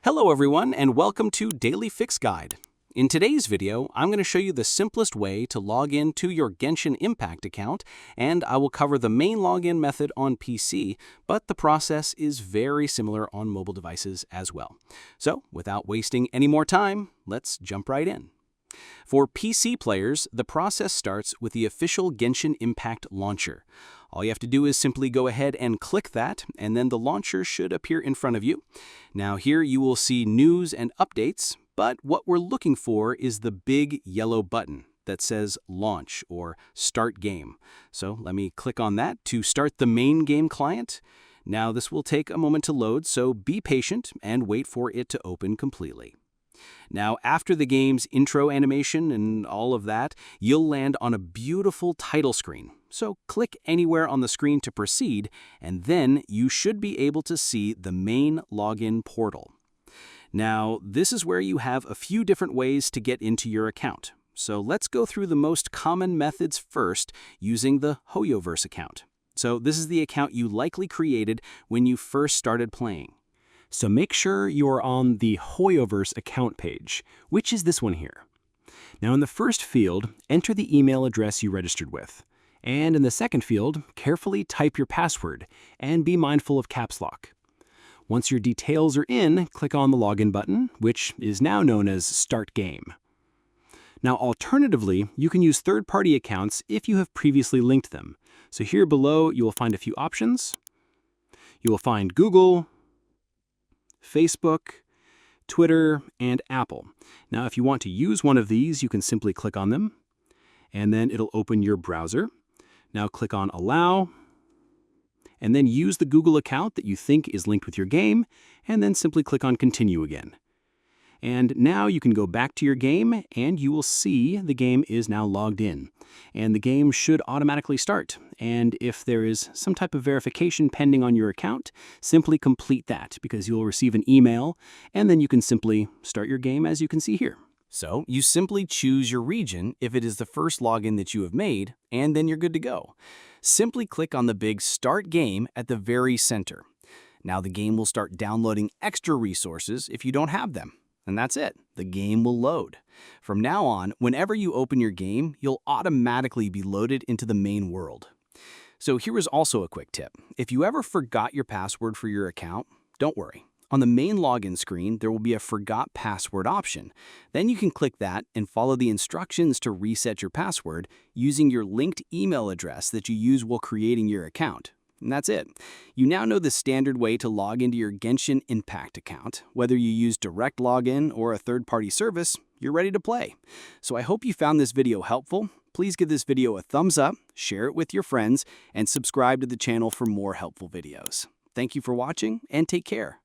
Hello everyone and welcome to Daily Fix Guide. In today's video, I'm going to show you the simplest way to log in to your Genshin Impact account, and I will cover the main login method on PC, but the process is very similar on mobile devices as well. So, without wasting any more time, let's jump right in. For PC players, the process starts with the official Genshin Impact launcher. All you have to do is simply go ahead and click that, and then the launcher should appear in front of you. Now here you will see news and updates, but what we're looking for is the big yellow button that says Launch or Start Game. So let me click on that to start the main game client. Now this will take a moment to load, so be patient and wait for it to open completely. Now, after the game's intro animation and all of that, you'll land on a beautiful title screen. So click anywhere on the screen to proceed, and then you should be able to see the main login portal. Now, this is where you have a few different ways to get into your account. So let's go through the most common methods first using the Hoyoverse account. So this is the account you likely created when you first started playing. So make sure you're on the Hoyoverse account page, which is this one here. Now in the first field, enter the email address you registered with. And in the second field, carefully type your password and be mindful of caps lock. Once your details are in, click on the login button, which is now known as Start Game. Now alternatively, you can use third-party accounts if you have previously linked them. So here below, you will find a few options. You will find Google, Facebook, Twitter, and Apple. Now, if you want to use one of these, you can simply click on them, and then it'll open your browser. Now click on Allow, and then use the Google account that you think is linked with your game, and then simply click on Continue again. And now you can go back to your game, and you will see the game is now logged in. And the game should automatically start. And if there is some type of verification pending on your account, simply complete that because you'll receive an email, and then you can simply start your game as you can see here. So you simply choose your region if it is the first login that you have made, and then you're good to go. Simply click on the big Start Game at the very center. Now the game will start downloading extra resources if you don't have them. And that's it. The game will load. From now on, whenever you open your game, you'll automatically be loaded into the main world. So here is also a quick tip. If you ever forgot your password for your account, don't worry. On the main login screen, there will be a Forgot Password option. Then you can click that and follow the instructions to reset your password using your linked email address that you use while creating your account. And that's it. You now know the standard way to log into your Genshin Impact account. Whether you use direct login or a third-party service, you're ready to play. So I hope you found this video helpful. Please give this video a thumbs up, share it with your friends, and subscribe to the channel for more helpful videos. Thank you for watching, and take care.